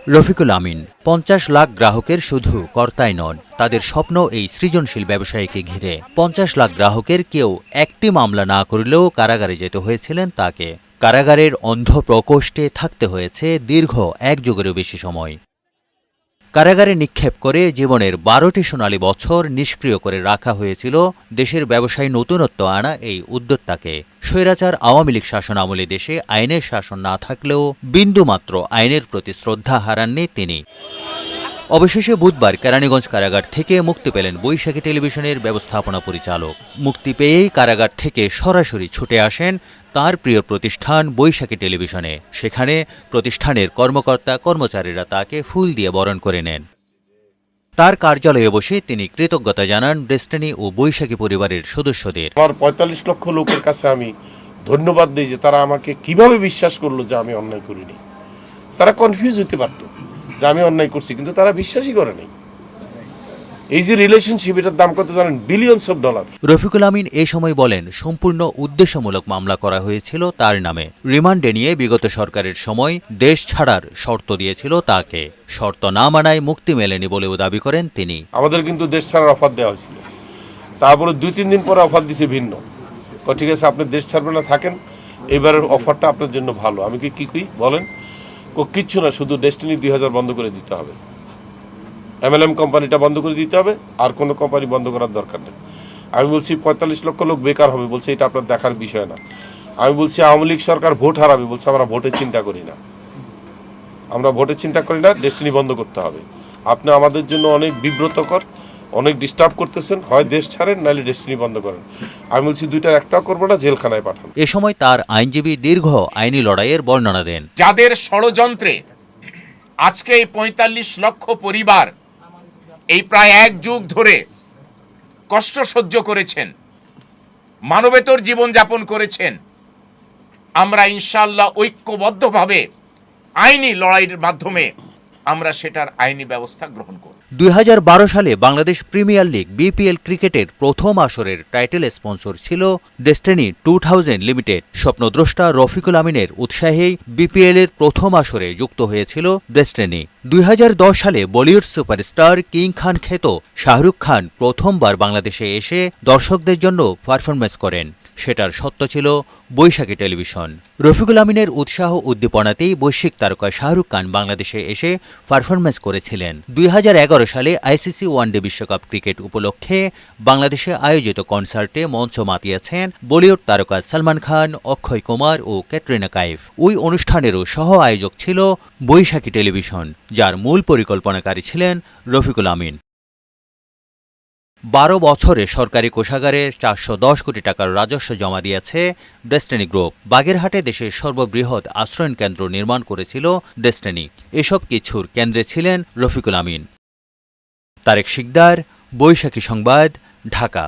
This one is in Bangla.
রফিকুল আমিন ৫০ লাখ গ্রাহকের শুধু কর্তাই নন, তাদের স্বপ্ন এই সৃজনশীল ব্যবসায়ীকে ঘিরে। ৫০ লাখ গ্রাহকের কেউ একটি মামলা না করলেও কারাগারে যেতে হয়েছিলেন তাকে। কারাগারের অন্ধ প্রকোষ্ঠে থাকতে হয়েছে দীর্ঘ ১ যুগেরও বেশি সময়। কারাগারে নিক্ষেপ করে জীবনের ১২টি সোনালী বছর নিষ্ক্রিয় করে রাখা হয়েছিল দেশের ব্যবসায় নতুনত্ব আনা এই উদ্যোক্তাকে। স্বৈরাচার আওয়ামী লীগ শাসন আমলে দেশে আইনের শাসন না থাকলেও বিন্দুমাত্র আইনের প্রতি শ্রদ্ধা হারাননি তিনি। অবশেষে বুধবার কেরানীগঞ্জ কারাগার থেকে মুক্তি পেলেন বৈশাখী টেলিভিশনের ব্যবস্থাপনা পরিচালক। মুক্তি পেয়েই কারাগার থেকে সরাসরি ছুটে আসেন তার প্রিয় প্রতিষ্ঠান বৈশাখী টেলিভিশনে। সেখানে প্রতিষ্ঠানের কর্মকর্তা কর্মচারীরা তাকে ফুল দিয়ে বরণ করে নেন। তার কার্যালয়ে বসে তিনি কৃতজ্ঞতা জানান ডেস্টিনি ও বৈশাখী পরিবারের সদস্যদের। আমার ৪৫ লক্ষ লোকের কাছে আমি ধন্যবাদ দিই যে তারা আমাকে কিভাবে বিশ্বাস করলো যে আমি অন্যায় করিনি। তারা কনফিউজ হতে পারত যে আমি অন্যায় করছি, কিন্তু তারা বিশ্বাসই করে নাই। এই যে রিলেশনশিপ, এটার দাম কত জানেন? Billions of dollar. Rafiqul Amin এ সময় বলেন, সম্পূর্ণ উদ্দেশ্যমূলক মামলা করা হয়েছিল তার নামে। রিমান্ডে নিয়ে বিগত সরকারের সময় দেশ ছাড়ার শর্ত দিয়েছিল তাকে। শর্ত না মানায় মুক্তি মেলেনি বলেও দাবি করেন তিনি। আমাদের কিন্তু দেশ ছাড়ার অফার দেওয়া হয়েছিল, তারপরে ২-৩ দিন পরে অফার দিছে ভিন্ন। ঠিক আছে, আপনি দেশ ছাড়বেন না, থাকেন, এবারের অফারটা আপনার জন্য ভালো। আমি কি কই বলেন? কিচ্ছু না, শুধু ডেস্টিনি ২০০০ বন্ধ করে দিতে হবে, MLM কোম্পানিটা বন্ধ করে দিতে হবে, আর কোনো কোম্পানি বন্ধ করার দরকার নেই। আমি বলছি ৪৫ লক্ষ লোক বেকার হবে, বলছে এটা আপনার দেখার বিষয় না। আমি বলছি আওয়ামী লীগ সরকার ভোট হারাবে, বলছে আমরা ভোটের চিন্তা করি না, আমরা ভোটের চিন্তা করি না, ডেস্টিনি বন্ধ করতে হবে। আপনি আমাদের জন্য অনেক বিব্রতকর, অনেক ডিস্টার্ব করতেছেন, হয় দেশ ছাড়েন নাহলে ডেস্টিনি বন্ধ করেন। আমি বলছি দুইটার একটাও করবো না, জেলখানায় পাঠান। এ সময় তার আইনজীবী দীর্ঘ আইনি লড়াইয়ের বর্ণনা দেন। যাদের ষড়যন্ত্রে আজকে এই ৪৫ লক্ষ পরিবার এই প্রায় ১ যুগ ধরে কষ্ট সহ্য করেছেন, মানবেতর জীবনযাপন করেছেন, আমরা ইনশাআল্লাহ ঐক্যবদ্ধভাবে আইনি লড়াইয়ের মাধ্যমে আমরা সেটার আইনি ব্যবস্থা গ্রহণ করব। ২০১২ সালে বাংলাদেশ প্রিমিয়ার লিগ BPL ক্রিকেটের প্রথম আসরের টাইটেল স্পন্সর ছিল ডেস্টিনি 2000 লিমিটেড। স্বপ্নদ্রষ্টা রফিকুল আমিনের উৎসাহেই BPL এর প্রথম আসরে যুক্ত হয়েছিল ডেস্টিনি। ২০১০ সালে বলিউড সুপারস্টার কিং খান খ্যাত শাহরুখ খান প্রথমবার বাংলাদেশে এসে দর্শকদের জন্য পারফরমেন্স করেন। সেটার সত্য ছিল বৈশাখী টেলিভিশন। রফিকুল আমিনের উৎসাহ উদ্দীপনাতেই বৈশ্বিক তারকা শাহরুখ খান বাংলাদেশে এসে পারফরমেন্স করেছিলেন। ২০১১ সালে ICC ওয়ানডে বিশ্বকাপ ক্রিকেট উপলক্ষে বাংলাদেশে আয়োজিত কনসার্টে মঞ্চ মাতিয়েছেন বলিউড তারকা সালমান খান, অক্ষয় কুমার ও ক্যাটরিনা কাইফ। ওই অনুষ্ঠানেরও সহ আয়োজক ছিল বৈশাখী টেলিভিশন, যার মূল পরিকল্পনাকারী ছিলেন রফিকুল আমিন। ১২ বছরে সরকারি কোষাগারে ৪১০ কোটি টাকার রাজস্ব জমা দিয়েছে ডেস্টিনি গ্রুপ। বাগেরহাটে দেশের সর্ববৃহৎ আশ্রয়ণ কেন্দ্র নির্মাণ করেছিল ডেস্টিনি। এসব কিছুর কেন্দ্রে ছিলেন রফিকুল আমিন। তারেক শিকদার, বৈশাখী সংবাদ, ঢাকা।